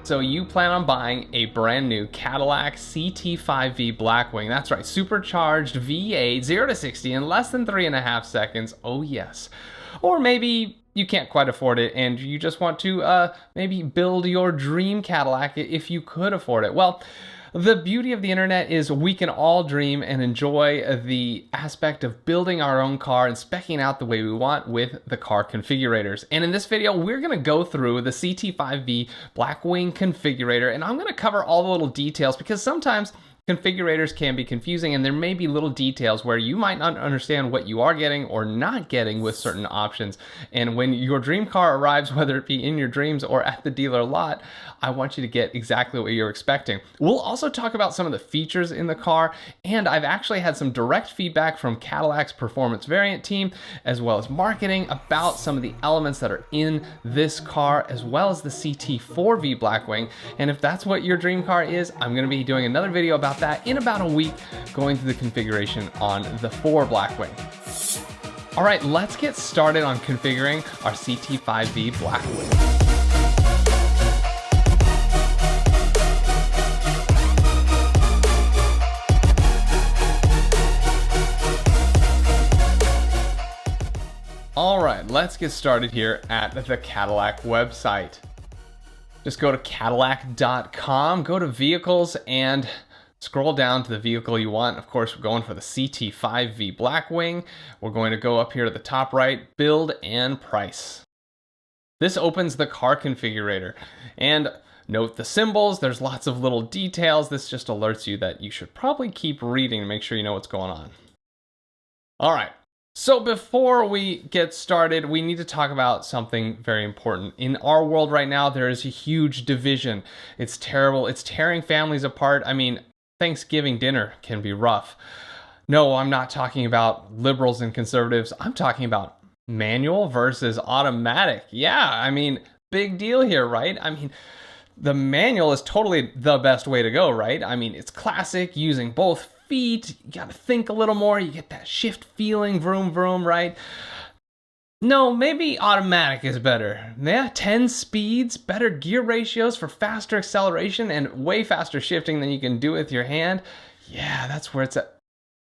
So you plan on buying a brand new Cadillac CT5-V Blackwing. That's right, supercharged V8, 0 to 60 in less than 3.5 seconds. Oh yes. Or maybe you can't quite afford it and you just want to maybe build your dream Cadillac if you could afford it. Well, the beauty of the internet is we can all dream and enjoy the aspect of building our own car and speccing out the way we want with the car configurators. And in this video, we're gonna go through the CT5-V Blackwing configurator, and I'm gonna cover all the little details because sometimes configurators can be confusing and there may be little details where you might not understand what you are getting or not getting with certain options. And when your dream car arrives, whether it be in your dreams or at the dealer lot, I want you to get exactly what you're expecting. We'll also talk about some of the features in the car, and I've actually had some direct feedback from Cadillac's performance variant team as well as marketing about some of the elements that are in this car as well as the CT4-V Blackwing. And if that's what your dream car is, I'm going to be doing another video about that in about a week, going through the configuration on the 4 Blackwing. All right, let's get started on configuring our CT5-V Blackwing. All right, let's get started here at the Cadillac website. Just go to Cadillac.com, go to vehicles and scroll down to the vehicle you want. Of course, we're going for the CT5-V Blackwing. We're going to go up here to the top right, build and price. This opens the car configurator. And note the symbols, there's lots of little details. This just alerts you that you should probably keep reading to make sure you know what's going on. All right. So before we get started, we need to talk about something very important. In our world right now, there is a huge division. It's terrible. It's tearing families apart. I mean, Thanksgiving dinner can be rough. No, I'm not talking about liberals and conservatives. I'm talking about manual versus automatic. Yeah, I mean, big deal here, right? I mean, the manual is totally the best way to go, right? I mean, it's classic, using both feet. You got to think a little more. You get that shift feeling, vroom, vroom, right? No, maybe automatic is better. Yeah, 10 speeds, better gear ratios for faster acceleration and way faster shifting than you can do with your hand. Yeah, that's where it's at.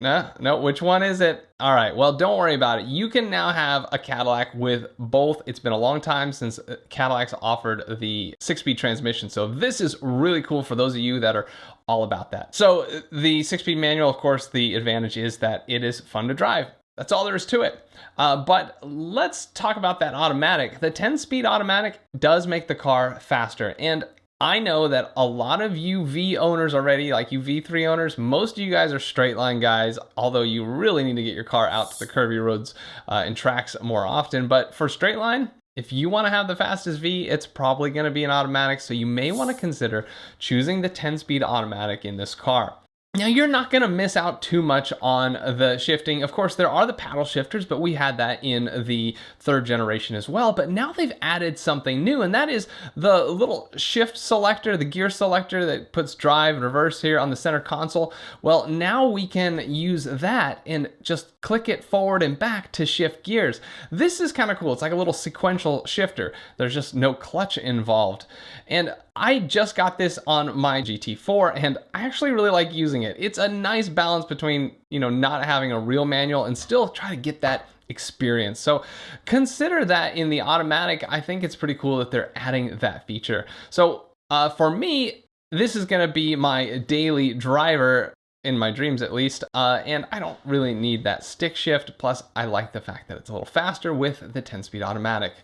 No, which one is it? All right, well, don't worry about it. You can now have a Cadillac with both. It's been a long time since Cadillac's offered the 6-speed transmission, so this is really cool for those of you that are all about that. So the 6-speed manual, of course, the advantage is that it is fun to drive. That's all there is to it. But let's talk about that automatic. The 10-speed automatic does make the car faster, and I know that a lot of you V owners already, like you V3 owners, most of you guys are straight line guys, although you really need to get your car out to the curvy roads and tracks more often. But for straight line, if you want to have the fastest V, it's probably going to be an automatic, so you may want to consider choosing the 10-speed automatic in this car. Now, you're not going to miss out too much on the shifting. Of course, there are the paddle shifters, but we had that in the 3rd generation as well. But now they've added something new, and that is the little shift selector, the gear selector that puts drive and reverse here on the center console. Well, now we can use that and just click it forward and back to shift gears. This is kind of cool. It's like a little sequential shifter. There's just no clutch involved. And I just got this on my GT4 and I actually really like using it. It's a nice balance between, not having a real manual and still try to get that experience. So consider that in the automatic. I think it's pretty cool that they're adding that feature. So for me, this is going to be my daily driver, in my dreams at least, and I don't really need that stick shift. Plus, I like the fact that it's a little faster with the 10-speed automatic.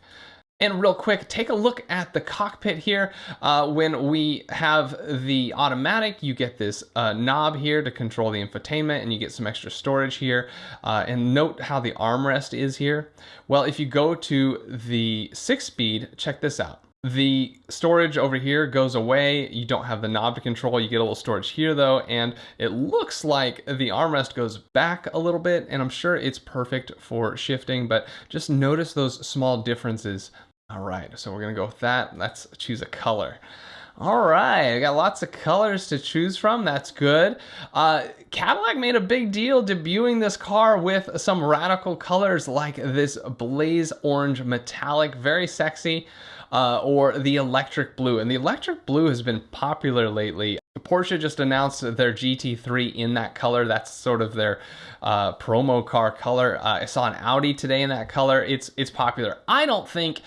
And real quick, take a look at the cockpit here. When we have the automatic, you get this knob here to control the infotainment, and you get some extra storage here. And note how the armrest is here. Well, if you go to the 6-speed, check this out. The storage over here goes away. You don't have the knob to control. You get a little storage here though, and it looks like the armrest goes back a little bit, and I'm sure it's perfect for shifting, but just notice those small differences. All right, so we're gonna go with that. Let's choose a color. All right, I got lots of colors to choose from. That's good. Cadillac made a big deal debuting this car with some radical colors like this blaze orange metallic, very sexy. or the electric blue. And the electric blue has been popular lately. Porsche just announced their GT3 in that color. That's sort of their promo car color. I saw an Audi today in that color. It's popular. I don't think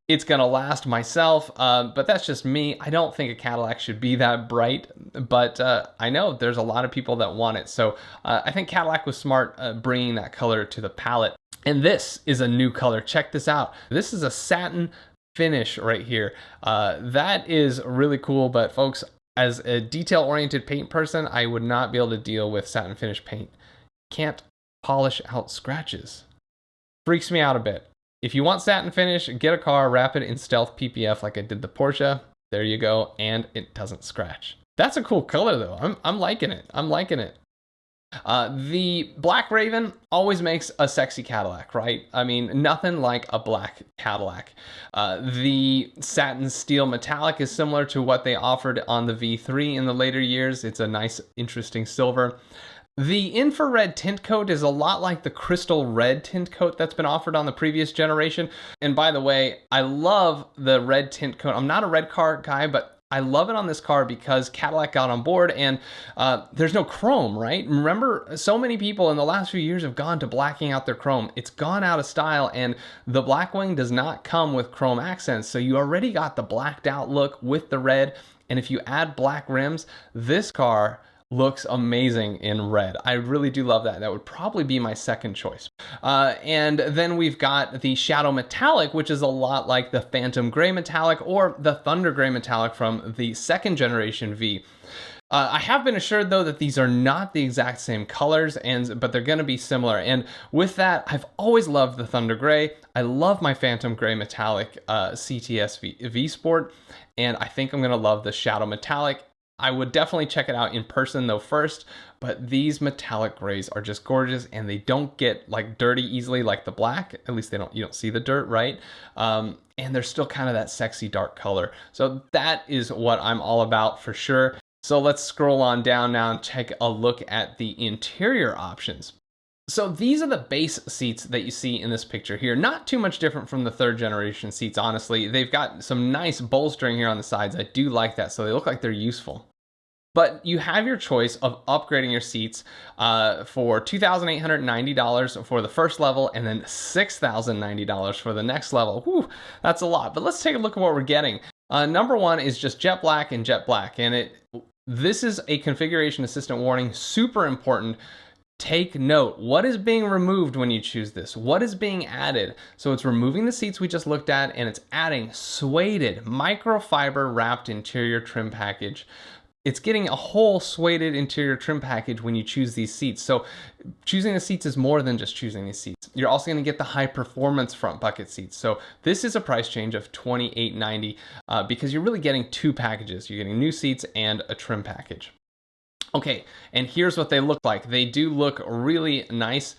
it's gonna last myself, but that's just me. I don't think a Cadillac should be that bright, but I know there's a lot of people that want it. So I think Cadillac was smart bringing that color to the palette. And this is a new color. Check this out. This is a satin finish right here. That is really cool, but folks, as a detail-oriented paint person, I would not be able to deal with satin finish paint. Can't polish out scratches. Freaks me out a bit. If you want satin finish, get a car, wrap it in stealth PPF like I did the Porsche. There you go, and it doesn't scratch. That's a cool color though. I'm liking it. I'm liking it. The Black Raven always makes a sexy Cadillac, right? I mean, nothing like a black Cadillac. The satin steel metallic is similar to what they offered on the V3 in the later years. It's a nice, interesting silver. The infrared tint coat is a lot like the crystal red tint coat that's been offered on the previous generation. And by the way, I love the red tint coat. I'm not a red car guy, but I love it on this car because Cadillac got on board and there's no chrome, right? Remember, so many people in the last few years have gone to blacking out their chrome. It's gone out of style, and the Blackwing does not come with chrome accents. So you already got the blacked out look with the red. And if you add black rims, this car looks amazing in red. I really do love that. That would probably be my second choice. And then we've got the Shadow Metallic, which is a lot like the Phantom Gray Metallic or the Thunder Gray Metallic from the second generation V. I have been assured though that these are not the exact same colors, but they're going to be similar. And with that, I've always loved the Thunder Gray. I love my Phantom Gray Metallic cts-v V Sport, and I think I'm going to love the Shadow Metallic. I would definitely check it out in person though first, but these metallic grays are just gorgeous, and they don't get like dirty easily like the black. At least you don't see the dirt, right? And they're still kind of that sexy dark color. So that is what I'm all about for sure. So let's scroll on down now and take a look at the interior options. So these are the base seats that you see in this picture here. Not too much different from the third generation seats, honestly. They've got some nice bolstering here on the sides. I do like that, so they look like they're useful. But you have your choice of upgrading your seats for $2,890 for the first level and then $6,090 for the next level. Whew, that's a lot, but let's take a look at what we're getting. Number one is just jet black and jet black, and this is a configuration assistant warning, super important. Take note, what is being removed when you choose this? What is being added? So it's removing the seats we just looked at, and it's adding suede microfiber wrapped interior trim package. It's getting a whole suede interior trim package when you choose these seats. So choosing the seats is more than just choosing these seats. You're also going to get the high performance front bucket seats. So this is a price change of $2,890 because you're really getting two packages. You're getting new seats and a trim package. Okay, and here's what they look like. They do look really nice.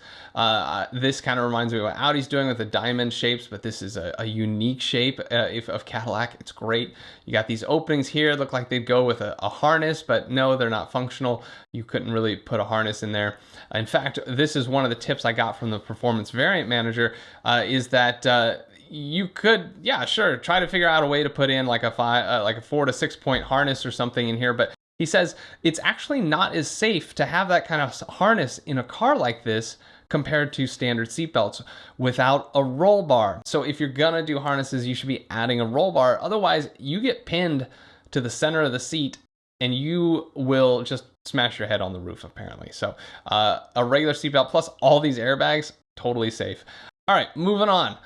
This kind of reminds me of what Audi's doing with the diamond shapes, but this is a unique shape of Cadillac. It's great. You got these openings here, look like they'd go with a harness, but no, they're not functional. You couldn't really put a harness in there. In fact, this is one of the tips I got from the Performance Variant Manager, is that you could, yeah, sure, try to figure out a way to put in like a 4 to 6 point harness or something in here, but he says it's actually not as safe to have that kind of harness in a car like this compared to standard seatbelts without a roll bar. So if you're gonna do harnesses, you should be adding a roll bar. Otherwise, you get pinned to the center of the seat and you will just smash your head on the roof, apparently. So a regular seatbelt plus all these airbags, totally safe. All right, moving on.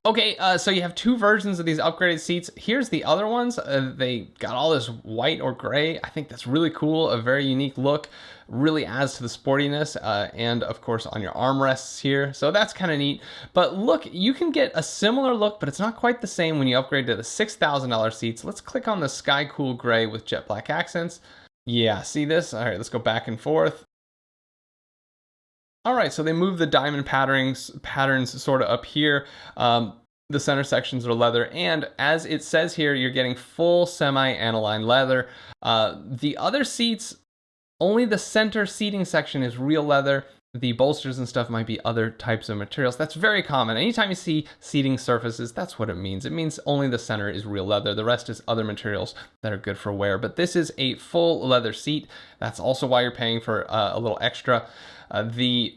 Okay, so you have two versions of these upgraded seats. Here's the other ones. They got all this white or gray. I think that's really cool, a very unique look. Really adds to the sportiness, and of course on your armrests here. So that's kind of neat. But look, you can get a similar look, but it's not quite the same when you upgrade to the $6,000 seats. Let's click on the Sky Cool Gray with jet black accents. Yeah, see this? All right, let's go back and forth. All right, so they move the diamond patterns sort of up here. The center sections are leather, and as it says here, you're getting full semi-aniline leather. The other seats, only the center seating section is real leather. the bolsters and stuff might be other types of materials. That's very common. Anytime you see seating surfaces, that's what it means. It means only the center is real leather. The rest is other materials that are good for wear. But this is a full leather seat. That's also why you're paying for a little extra. The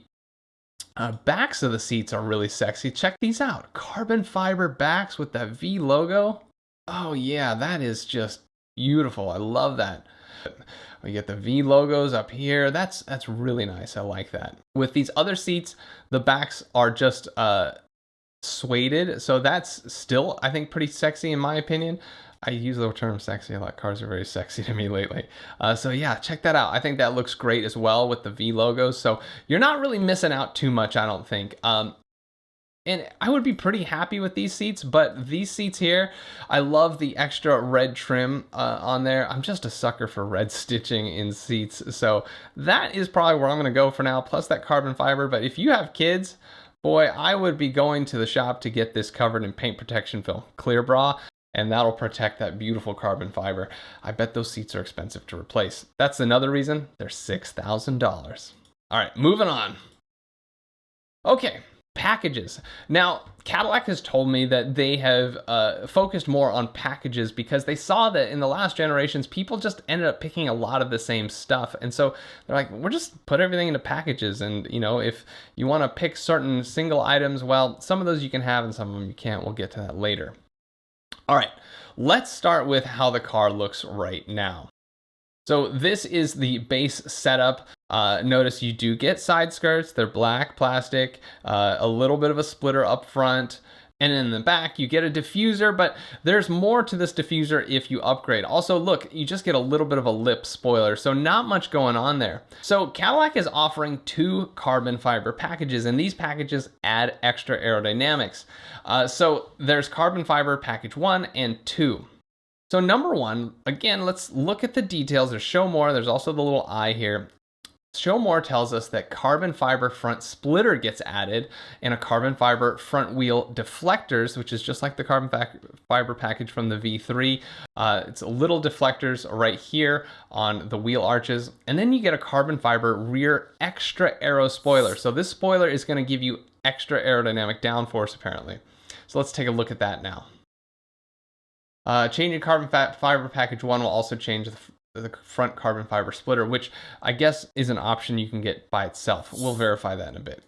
backs of the seats are really sexy. Check these out. Carbon fiber backs with that V logo. Oh yeah, that is just beautiful. I love that. We get the V logos up here. That's really nice. I like that. With these other seats, the backs are just suede, so that's still, I think, pretty sexy in my opinion. I use the term sexy a lot. Cars are very sexy to me lately. So yeah, check that out. I think that looks great as well with the V logos. So you're not really missing out too much, I don't think. And I would be pretty happy with these seats, but these seats here, I love the extra red trim on there. I'm just a sucker for red stitching in seats. So that is probably where I'm gonna go for now, plus that carbon fiber. But if you have kids, boy, I would be going to the shop to get this covered in paint protection film, Clear Bra, and that'll protect that beautiful carbon fiber. I bet those seats are expensive to replace. That's another reason they're $6,000. All right, moving on. Okay. Packages. Now, Cadillac has told me that they have focused more on packages because they saw that in the last generations, people just ended up picking a lot of the same stuff. And so they're like, we're just put everything into packages. And, you know, if you want to pick certain single items, well, some of those you can have and some of them you can't. We'll get to that later. All right, let's start with how the car looks right now. So this is the base setup. Notice you do get side skirts. They're black plastic, a little bit of a splitter up front. And in the back, you get a diffuser, but there's more to this diffuser if you upgrade. Also, look, you just get a little bit of a lip spoiler, so not much going on there. So Cadillac is offering 2 carbon fiber packages, and these packages add extra aerodynamics. So there's carbon fiber package 1 and 2. So number 1, again, let's look at the details. There's show more. There's also the little eye here. Show more tells us that carbon fiber front splitter gets added and a carbon fiber front wheel deflectors, which is just like the carbon fiber package from the V3. It's little deflectors right here on the wheel arches. And then you get a carbon fiber rear extra aero spoiler. So this spoiler is going to give you extra aerodynamic downforce apparently. So let's take a look at that now. Changing carbon fiber package 1 will also change the front carbon fiber splitter, which I guess is an option you can get by itself. We'll verify that in a bit.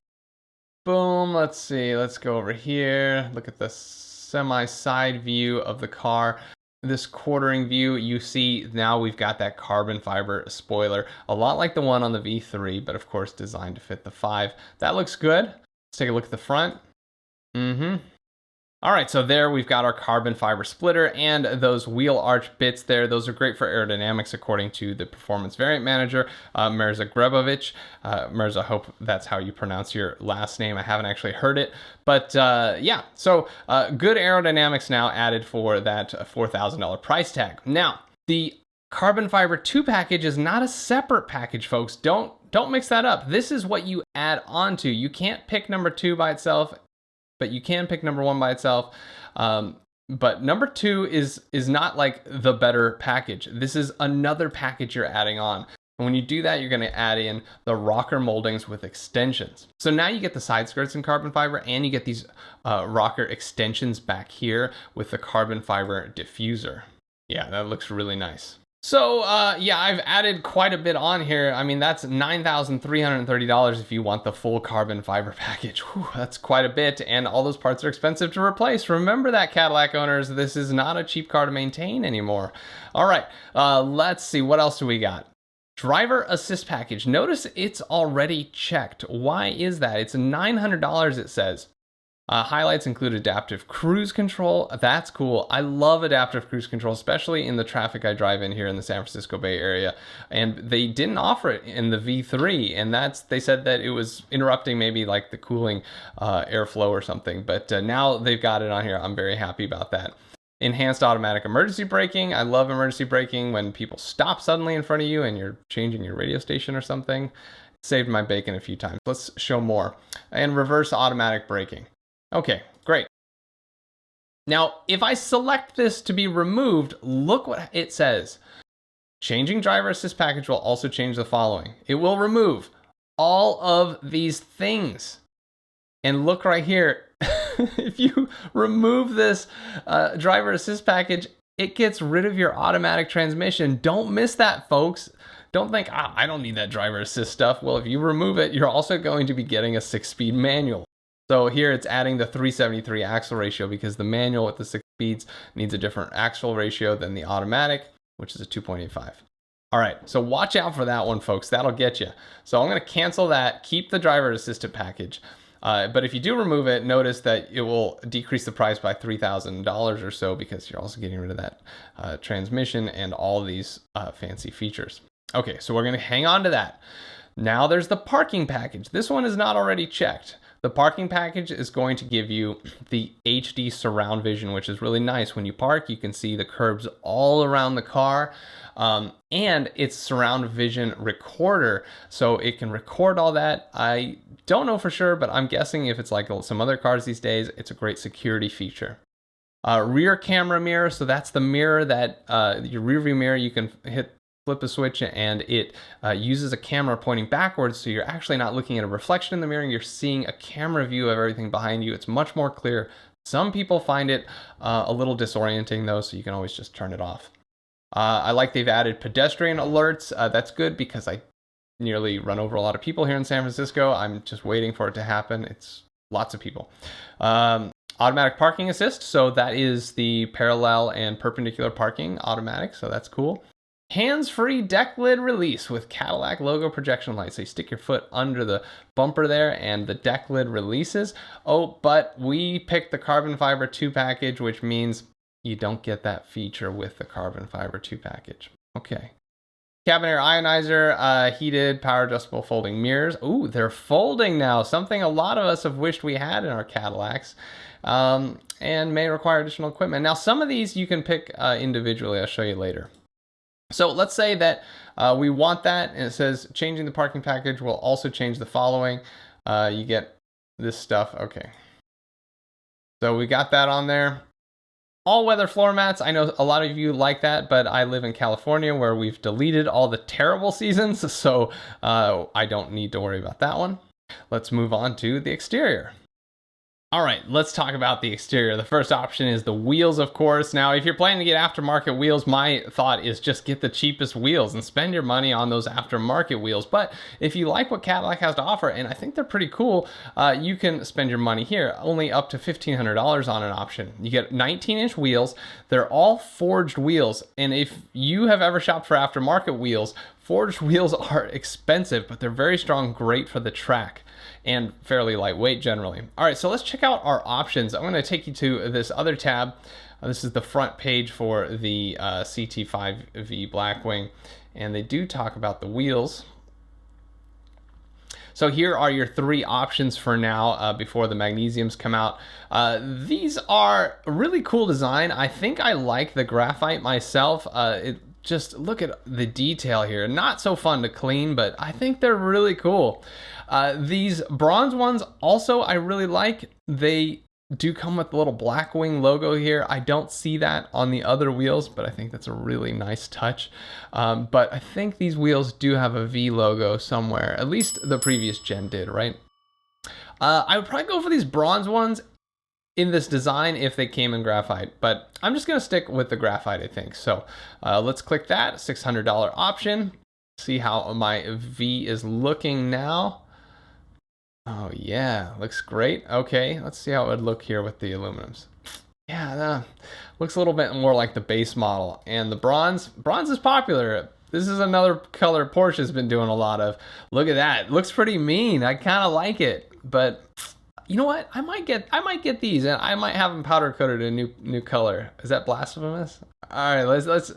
Boom, let's see, let's go over here. Look at the semi-side view of the car. This quartering view, you see now we've got that carbon fiber spoiler, a lot like the one on the V3, but of course designed to fit the 5. That looks good. Let's take a look at the front. All right, so there we've got our carbon fiber splitter and those wheel arch bits there. Those are great for aerodynamics according to the performance variant manager, Mirza Grebovich. Mirza, I hope that's how you pronounce your last name. I haven't actually heard it, but yeah, so good aerodynamics now added for that $4,000 price tag. Now, the carbon fiber 2 package is not a separate package, folks. Don't mix that up. This is what you add onto. You can't pick number 2 by itself, but you can pick number 1 by itself. But number 2 is not like the better package. This is another package you're adding on. And when you do that, you're gonna add in the rocker moldings with extensions. So now you get the side skirts in carbon fiber and you get these rocker extensions back here with the carbon fiber diffuser. Yeah, that looks really nice. So yeah, I've added quite a bit on here. I mean, that's $9,330 if you want the full carbon fiber package. Whew, that's quite a bit, and all those parts are expensive to replace. Remember that, Cadillac owners, this is not a cheap car to maintain anymore. All right, let's see, what else do we got? Driver assist package. Notice it's already checked. Why is that? It's $900, it says. Highlights include adaptive cruise control. That's cool. I love adaptive cruise control, especially in the traffic I drive in here in the San Francisco Bay Area. And they didn't offer it in the V3, and they said that it was interrupting maybe like the cooling airflow or something. But now they've got it on here. I'm very happy about that. Enhanced automatic emergency braking. I love emergency braking when people stop suddenly in front of you and you're changing your radio station or something. It saved my bacon a few times. Let's show more. And reverse automatic braking. Okay, great. Now, if I select this to be removed, look what it says. Changing driver assist package will also change the following. It will remove all of these things. And look right here, if you remove this driver assist package, it gets rid of your automatic transmission. Don't miss that, folks. Don't think, I don't need that driver assist stuff. Well, if you remove it, you're also going to be getting a 6-speed manual. So here it's adding the 373 axle ratio because the manual with the 6 speeds needs a different axle ratio than the automatic, which is a 2.85. All right, so watch out for that one, folks. That'll get you. So I'm going to cancel that, keep the driver assistant package. But if you do remove it, notice that it will decrease the price by $3,000 or so because you're also getting rid of that transmission and all these fancy features. Okay, so we're going to hang on to that. Now there's the parking package. This one is not already checked. The parking package is going to give you the HD surround vision, which is really nice. When you park, you can see the curbs all around the car. And it's surround vision recorder, so it can record all that. I don't know for sure, but I'm guessing if it's like some other cars these days, it's a great security feature. Rear camera mirror, so that's the mirror that your rear view mirror, you can flip a switch and it uses a camera pointing backwards, so you're actually not looking at a reflection in the mirror, you're seeing a camera view of everything behind you. It's much more clear. Some people find it a little disorienting though, so you can always just turn it off. I like they've added pedestrian alerts. That's good because I nearly run over a lot of people here in San Francisco. I'm just waiting for it to happen. It's lots of people. Automatic parking assist. So that is the parallel and perpendicular parking automatic. So that's cool. Hands-free deck lid release with Cadillac logo projection light. So you stick your foot under the bumper there and the deck lid releases. Oh, but we picked the carbon fiber 2 package, which means you don't get that feature with the carbon fiber 2 package. Okay. Cabin air ionizer, heated, power adjustable folding mirrors. Ooh, they're folding now. Something a lot of us have wished we had in our Cadillacs. And may require additional equipment. Now, some of these you can pick individually. I'll show you later. So let's say that we want that, and it says changing the parking package will also change the following. You get this stuff. Okay. So we got that on there. All-weather floor mats. I know a lot of you like that, but I live in California where we've deleted all the terrible seasons, so I don't need to worry about that one. Let's move on to the exterior. All right, let's talk about the exterior. The first option is the wheels, of course. Now, if you're planning to get aftermarket wheels, my thought is just get the cheapest wheels and spend your money on those aftermarket wheels. But if you like what Cadillac has to offer, and I think they're pretty cool, you can spend your money here, only up to $1,500 on an option. You get 19-inch wheels. They're all forged wheels. And if you have ever shopped for aftermarket wheels, forged wheels are expensive, but they're very strong, great for the track, and fairly lightweight generally. All right, so let's check out our options. I'm going to take you to this other tab. This is the front page for the CT5-V Blackwing, and they do talk about the wheels. So here are your 3 options for now before the magnesiums come out. These are a really cool design. I think I like the graphite myself. Just look at the detail here. Not so fun to clean, but I think they're really cool. These bronze ones also I really like. They do come with the little Blackwing logo here. I don't see that on the other wheels, but I think that's a really nice touch. But I think these wheels do have a V logo somewhere. At least the previous gen did, right? I would probably go for these bronze ones in this design if they came in graphite, but I'm just gonna stick with the graphite, I think. So let's click that $600 option. See how my V is looking now. Oh yeah, looks great. Okay, let's see how it would look here with the aluminums. Yeah, looks a little bit more like the base model. And the bronze is popular. This is another color Porsche's been doing a lot of. Look at that, it looks pretty mean. I kind of like it, but you know what? I might get these, and I might have them powder coated in a new color. Is that blasphemous? All right, let's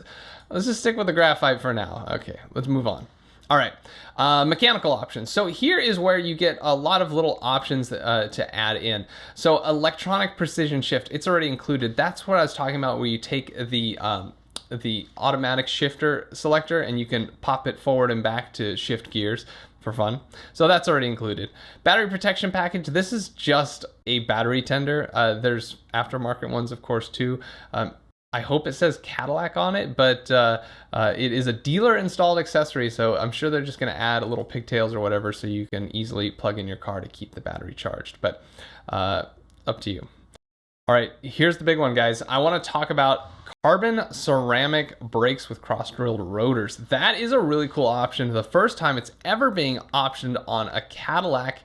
just stick with the graphite for now. Okay, let's move on. All right, mechanical options. So here is where you get a lot of little options to add in. So electronic precision shift, it's already included. That's what I was talking about, where you take the automatic shifter selector and you can pop it forward and back to shift gears for fun. So that's already included. Battery protection package. This is just a battery tender. There's aftermarket ones, of course, too. I hope it says Cadillac on it, but it is a dealer installed accessory, so I'm sure they're just going to add a little pigtails or whatever so you can easily plug in your car to keep the battery charged, but up to you. All right, here's the big one, guys. I want to talk about carbon ceramic brakes with cross-drilled rotors. That is a really cool option. The first time it's ever being optioned on a Cadillac.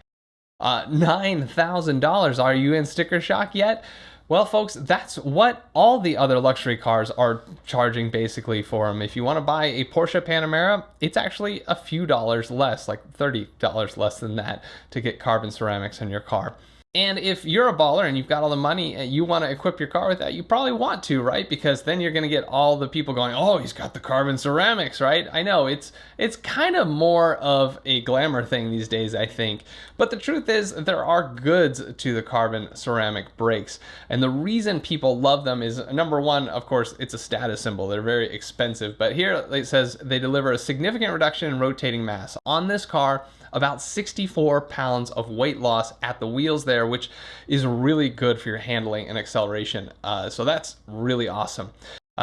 $9,000. Are you in sticker shock yet? Well, folks, that's what all the other luxury cars are charging basically for them. If you want to buy a Porsche Panamera, it's actually a few dollars less, like $30 less than that, to get carbon ceramics in your car. And if you're a baller and you've got all the money and you want to equip your car with that, you probably want to, right? Because then you're going to get all the people going, oh, he's got the carbon ceramics, right? I know it's kind of more of a glamour thing these days, I think. But the truth is there are goods to the carbon ceramic brakes. And the reason people love them is, number one, of course, it's a status symbol. They're very expensive. But here it says they deliver a significant reduction in rotating mass. On this car, about 64 pounds of weight loss at the wheels there, which is really good for your handling and acceleration. So that's really awesome.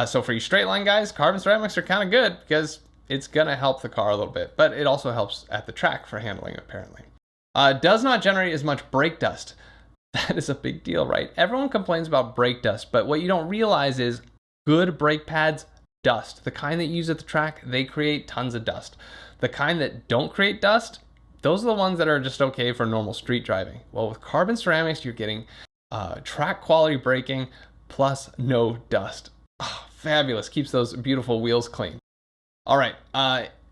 So for you straight line guys, carbon ceramics are kind of good because it's gonna help the car a little bit, but it also helps at the track for handling apparently. Does not generate as much brake dust. That is a big deal, right? Everyone complains about brake dust, but what you don't realize is good brake pads dust. The kind that you use at the track, they create tons of dust. The kind that don't create dust, those are the ones that are just okay for normal street driving. Well, with carbon ceramics, you're getting track quality braking plus no dust. Oh, fabulous. Keeps those beautiful wheels clean. All right.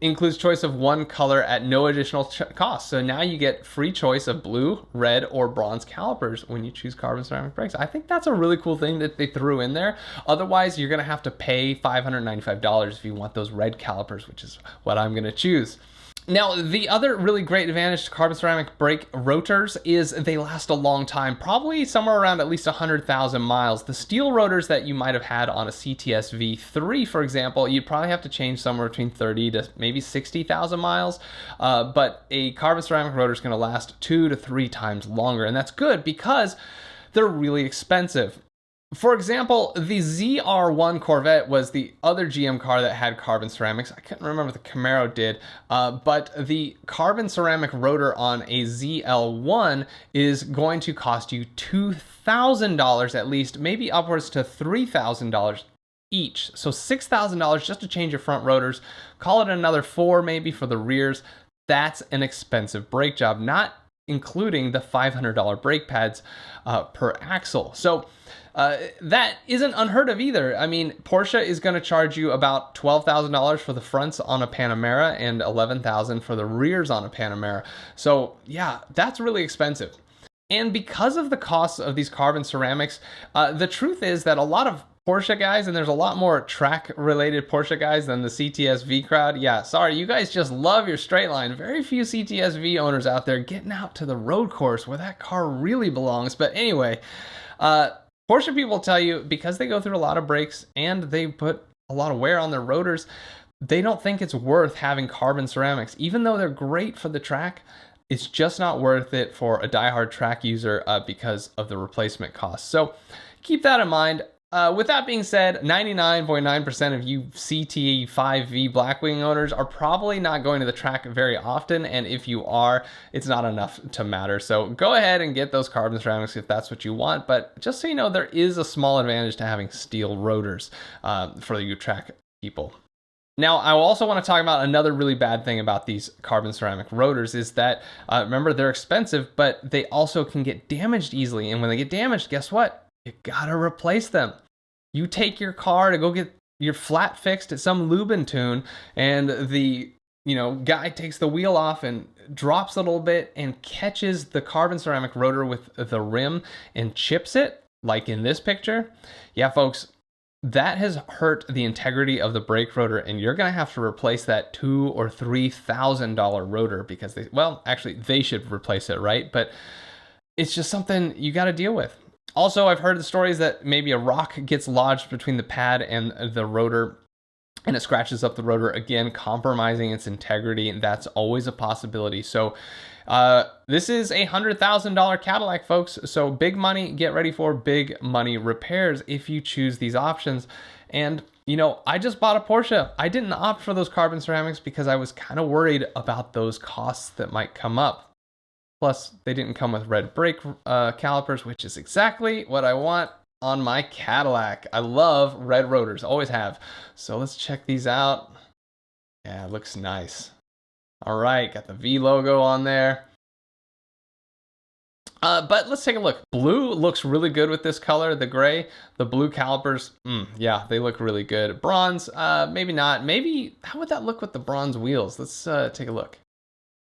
Includes choice of one color at no additional cost. So now you get free choice of blue, red, or bronze calipers when you choose carbon ceramic brakes. I think that's a really cool thing that they threw in there. Otherwise, you're going to have to pay $595 if you want those red calipers, which is what I'm going to choose. Now, the other really great advantage to carbon ceramic brake rotors is they last a long time, probably somewhere around at least 100,000 miles. The steel rotors that you might have had on a cts-v, for example, you'd probably have to change somewhere between 30 to maybe 60,000 miles. But a carbon ceramic rotor is going to last 2 to 3 times longer, and that's good because they're really expensive. For example, the ZR1 Corvette was the other GM car that had carbon ceramics. I couldn't remember if the Camaro did, but the carbon ceramic rotor on a ZL1 is going to cost you $2,000 at least, maybe upwards to $3,000 each. So $6,000 just to change your front rotors. Call it another $4,000 maybe for the rears. That's an expensive brake job, not including the $500 brake pads per axle. So that isn't unheard of either. I mean, Porsche is going to charge you about $12,000 for the fronts on a Panamera and $11,000 for the rears on a Panamera. So yeah, that's really expensive. And because of the costs of these carbon ceramics, the truth is that a lot of Porsche guys, and there's a lot more track-related Porsche guys than the cts-v crowd. Yeah, sorry, you guys just love your straight line. Very few cts-v owners out there getting out to the road course where that car really belongs. But anyway, Porsche people tell you because they go through a lot of brakes and they put a lot of wear on their rotors, they don't think it's worth having carbon ceramics. Even though they're great for the track, it's just not worth it for a diehard track user because of the replacement costs. So keep that in mind. With that being said, 99.9% of you CT5-V Blackwing owners are probably not going to the track very often, and if you are, it's not enough to matter. So go ahead and get those carbon ceramics if that's what you want, but just so you know, there is a small advantage to having steel rotors for you track people. Now, I also want to talk about another really bad thing about these carbon ceramic rotors is that, remember, they're expensive, but they also can get damaged easily, and when they get damaged, guess what? You gotta replace them. You take your car to go get your flat fixed at some lube and tune, and the guy takes the wheel off and drops it a little bit and catches the carbon ceramic rotor with the rim and chips it, like in this picture. Yeah, folks, that has hurt the integrity of the brake rotor, and you're gonna have to replace that $2,000 or $3,000 rotor because they should replace it, right? But it's just something you got to deal with. Also, I've heard the stories that maybe a rock gets lodged between the pad and the rotor. and it scratches up the rotor, again, compromising its integrity. That's always a possibility. So this is a $100,000 Cadillac, folks. So big money, get ready for big money repairs if you choose these options. And you know, I just bought a Porsche. I didn't opt for those carbon ceramics because I was kind of worried about those costs that might come up. Plus, they didn't come with red brake calipers, which is exactly what I want on my Cadillac. I love red rotors, always have. So let's check these out. Yeah, it looks nice. All right, got the V logo on there. But let's take a look. Blue looks really good with this color, the gray. The blue calipers, yeah, they look really good. Bronze, maybe not. Maybe, how would that look with the bronze wheels? Let's take a look.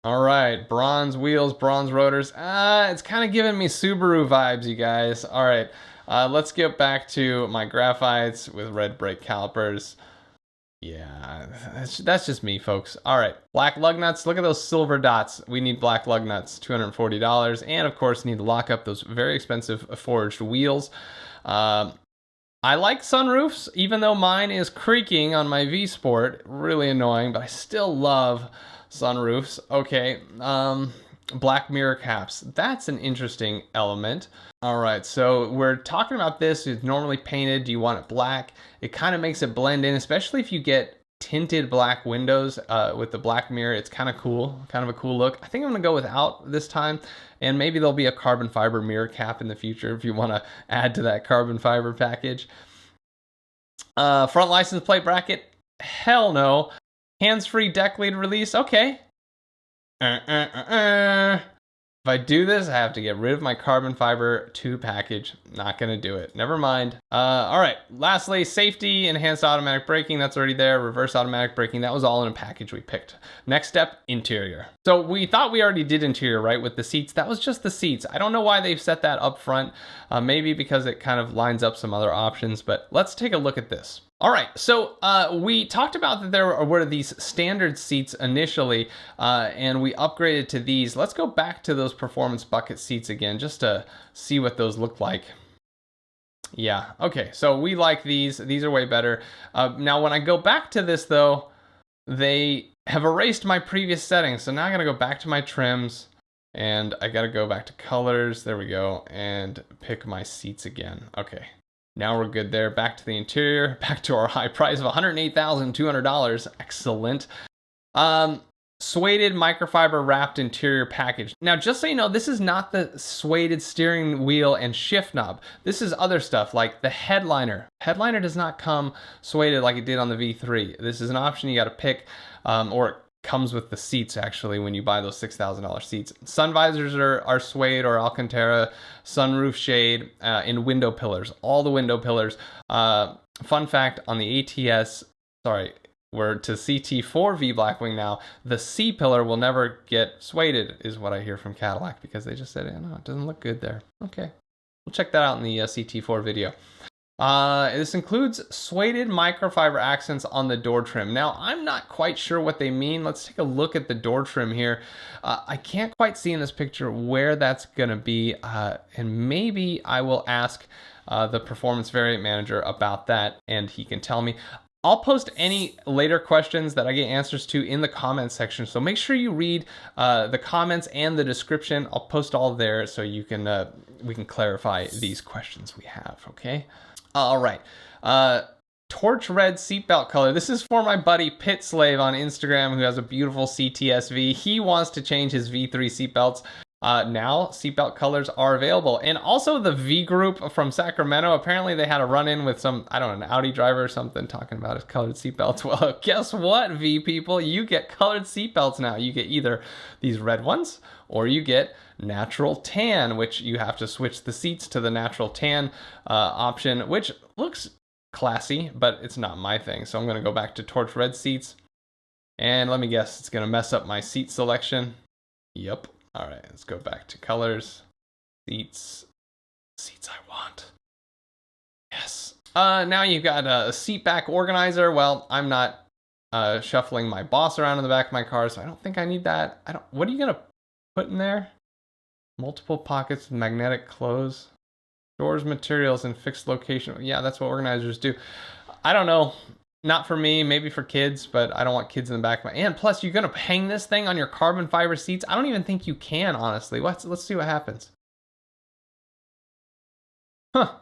All right, bronze wheels, bronze rotors. It's kind of giving me Subaru vibes, you guys. All right, let's get back to my graphites with red brake calipers. Yeah, that's just me, folks. All right, black lug nuts. Look at those silver dots. We need black lug nuts, $240. And of course, need to lock up those very expensive forged wheels. I like sunroofs, even though mine is creaking on my V Sport. Really annoying, but I still love sunroofs. Okay, black mirror caps. That's an interesting element. All right, so we're talking about this. It's normally painted. Do you want it black? It kind of makes it blend in, especially if you get tinted black windows with the black mirror. It's kind of cool, kind of a cool look. I think I'm gonna go without this time, and maybe there'll be a carbon fiber mirror cap in the future if you want to add to that carbon fiber package. Front license plate bracket, hell no. Hands-free deck lead release, okay. If I do this, I have to get rid of my carbon fiber 2 package. Not gonna do it. Never mind. All right. Lastly, safety, enhanced automatic braking. That's already there. Reverse automatic braking. That was all in a package we picked. Next step, interior. So we thought we already did interior, right, with the seats. That was just the seats. I don't know why they've set that up front. Maybe because it kind of lines up some other options, but let's take a look at this. All right, so we talked about that there were these standard seats initially, and we upgraded to these. Let's go back to those performance bucket seats again, just to see what those look like. Yeah, okay, so we like these. These are way better. Now, when I go back to this, though, they have erased my previous settings. So now I gotta go back to my trims, and I gotta go back to colors. There we go, and pick my seats again. Okay. Now we're good there. Back to the interior, back to our high price of $108,200. Excellent. Suede microfiber wrapped interior package. Now, just so you know, this is not the suede steering wheel and shift knob. This is other stuff like the headliner. Headliner does not come suede like it did on the V3. This is an option you got to pick, or it comes with the seats actually when you buy those $6,000 seats. Sun visors are suede or Alcantara, sunroof shade, and window pillars, all the window pillars. Fun fact on the we're to CT5-V Blackwing now, the C pillar will never get sueded is what I hear from Cadillac because they just said, no, it doesn't look good there. Okay, we'll check that out in the CT4 video. This includes suede microfiber accents on the door trim. Now, I'm not quite sure what they mean. Let's take a look at the door trim here. I can't quite see in this picture where that's gonna be, and maybe I will ask the performance variant manager about that, and he can tell me. I'll post any later questions that I get answers to in the comments section. So make sure you read the comments and the description. I'll post all there so you can we can clarify these questions we have, okay? All right. Torch red seatbelt color. This is for my buddy Pit Slave on Instagram who has a beautiful cts-v. He wants to change his V3 seatbelts. Now seatbelt colors are available. And also the V group from Sacramento, apparently they had a run-in with some, I don't know, an Audi driver or something talking about his colored seatbelts. Well, guess what, V people? You get colored seatbelts now. You get either these red ones or you get natural tan, which you have to switch the seats to the natural tan option, which looks classy, but it's not my thing. So I'm going to go back to torch red seats. And let me guess, it's going to mess up my seat selection. Yep. All right, let's go back to colors, seats I want. Yes. Now you've got a seat back organizer. Well, I'm not shuffling my boss around in the back of my car, so I don't think I need that. What are you gonna put in there? Multiple pockets with magnetic close. Stores materials in fixed location. Yeah, that's what organizers do. I don't know. Not for me, maybe for kids, but I don't want kids in the back of my. And plus, you're gonna hang this thing on your carbon fiber seats. I don't even think you can, honestly. Let's see what happens. Huh.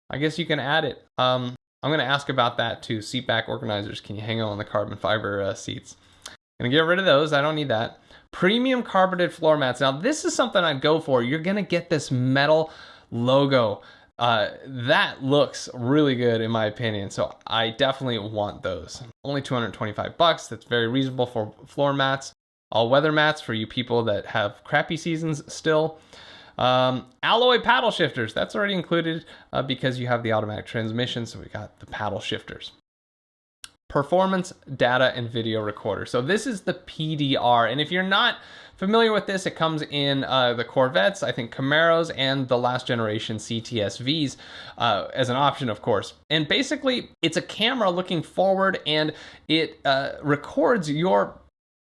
I guess you can add it. I'm gonna ask about that too. Seat back organizers. Can you hang on the carbon fiber seats? Gonna get rid of those. I don't need that. Premium carpeted floor mats. Now this is something I'd go for. You're gonna get this metal logo. That looks really good in my opinion, so I definitely want those. Only 225 bucks. That's very reasonable for floor mats. All weather mats for you people that have crappy seasons still. Alloy paddle shifters. That's already included because you have the automatic transmission, so we got the paddle shifters. Performance data and video recorder. So this is the PDR, and if you're not familiar with this, it comes in the Corvettes, I think Camaros, and the last generation CTS-Vs as an option, of course. And basically, it's a camera looking forward, and it records your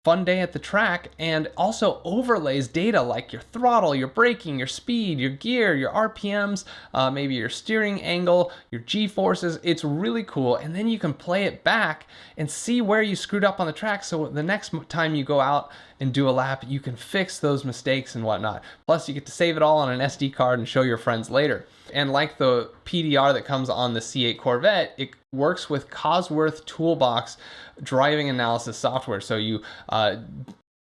fun day at the track and also overlays data like your throttle, your braking, your speed, your gear, your RPMs, maybe your steering angle, your G-forces. It's really cool. And then you can play it back and see where you screwed up on the track. So the next time you go out and do a lap, you can fix those mistakes and whatnot. Plus you get to save it all on an SD card and show your friends later. And like the PDR that comes on the C8 Corvette, it works with Cosworth Toolbox driving analysis software. So you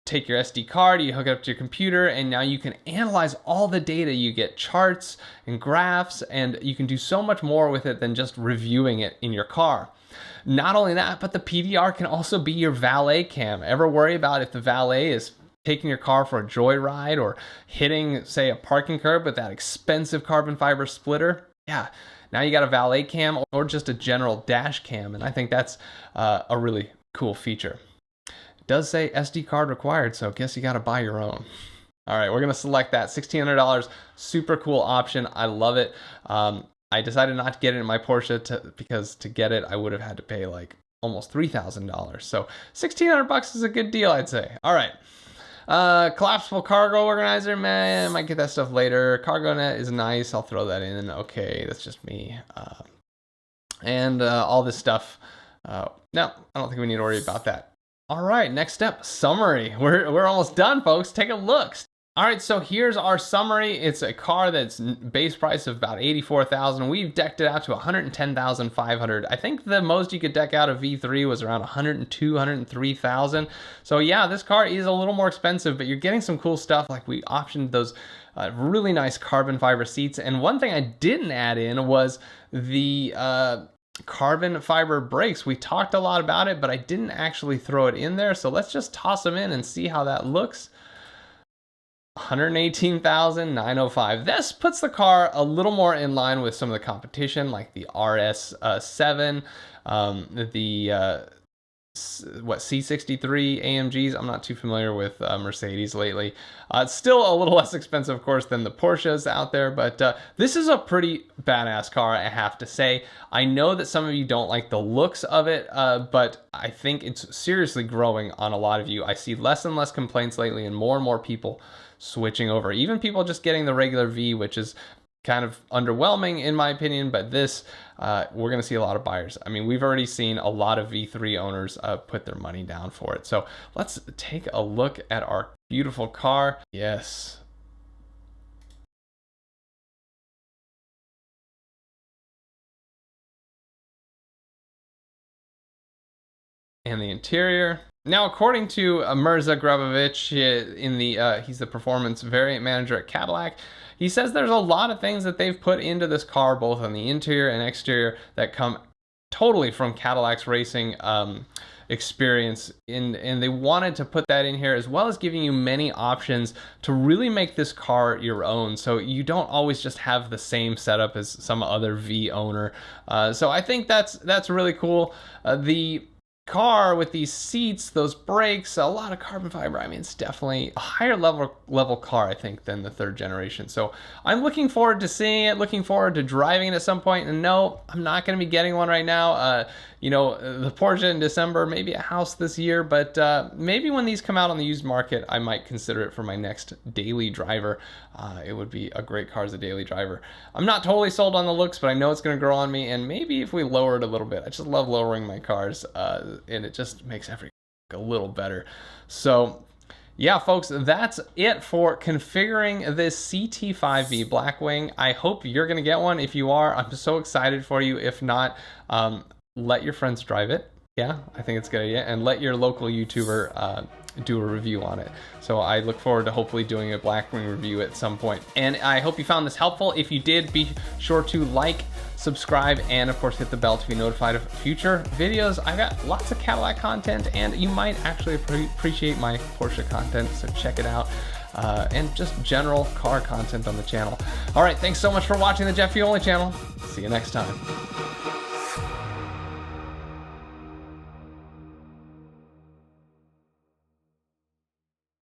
take your SD card, you hook it up to your computer, and now you can analyze all the data. You get charts and graphs, and you can do so much more with it than just reviewing it in your car. Not only that, but the PDR can also be your valet cam. Ever worry about if the valet is taking your car for a joyride or hitting, say, a parking curb with that expensive carbon fiber splitter? Yeah, now you got a valet cam or just a general dash cam, and I think that's a really cool feature. It does say SD card required, so I guess you got to buy your own. All right, we're going to select that $1,600. Super cool option. I love it. I decided not to get it in my Porsche because to get it, I would have had to pay like almost $3,000. So $1,600 is a good deal, I'd say. All right. Collapsible cargo organizer, man, I might get that stuff later. Cargo net is nice. I'll throw that in. Okay, that's just me. And all this stuff. No, I don't think we need to worry about that. All right, next step, summary. We're almost done, folks. Take a look. All right, so here's our summary. It's a car that's base price of about $84,000. We've decked it out to $110,500. I think the most you could deck out a V3 was around $102,000, $103,000. So yeah, this car is a little more expensive, but you're getting some cool stuff. Like we optioned those really nice carbon fiber seats. And one thing I didn't add in was the carbon fiber brakes. We talked a lot about it, but I didn't actually throw it in there. So let's just toss them in and see how that looks. $118,905. This puts the car a little more in line with some of the competition, like the RS7, the C63 AMGs. I'm not too familiar with Mercedes lately. It's still a little less expensive, of course, than the Porsches out there, but this is a pretty badass car, I have to say. I know that some of you don't like the looks of it, but I think it's seriously growing on a lot of you. I see less and less complaints lately and more people switching over. Even people just getting the regular V, which is kind of underwhelming in my opinion, but this, we're gonna see a lot of buyers. I mean, we've already seen a lot of V3 owners put their money down for it. So let's take a look at our beautiful car. Yes. And the interior. Now, according to Mirza Grabovich, he's the performance variant manager at Cadillac, he says there's a lot of things that they've put into this car, both on the interior and exterior, that come totally from Cadillac's racing experience. And they wanted to put that in here, as well as giving you many options to really make this car your own. So you don't always just have the same setup as some other V owner. So I think that's really cool. The car with these seats, those brakes, a lot of carbon fiber. I mean, it's definitely a higher level car, I think, than the third generation. So I'm looking forward to seeing it, looking forward to driving it at some point. And no, I'm not going to be getting one right now. you know, the Porsche in December, maybe a house this year, but maybe when these come out on the used market, I might consider it for my next daily driver. It would be a great car as a daily driver. I'm not totally sold on the looks, but I know it's going to grow on me, and maybe if we lower it a little bit. I just love lowering my cars, and it just makes everything a little better. So yeah, folks, that's it for configuring this CT5-V Blackwing. I hope you're going to get one. If you are, I'm so excited for you. If not, let your friends drive it. Yeah, I think it's a good idea. And let your local YouTuber do a review on it. So I look forward to hopefully doing a Blackwing review at some point. And I hope you found this helpful. If you did, be sure to like, subscribe, and of course hit the bell to be notified of future videos. I've got lots of Cadillac content, and you might actually appreciate my Porsche content, so check it out. And just general car content on the channel. All right, thanks so much for watching the Jeff Fioli channel. See you next time.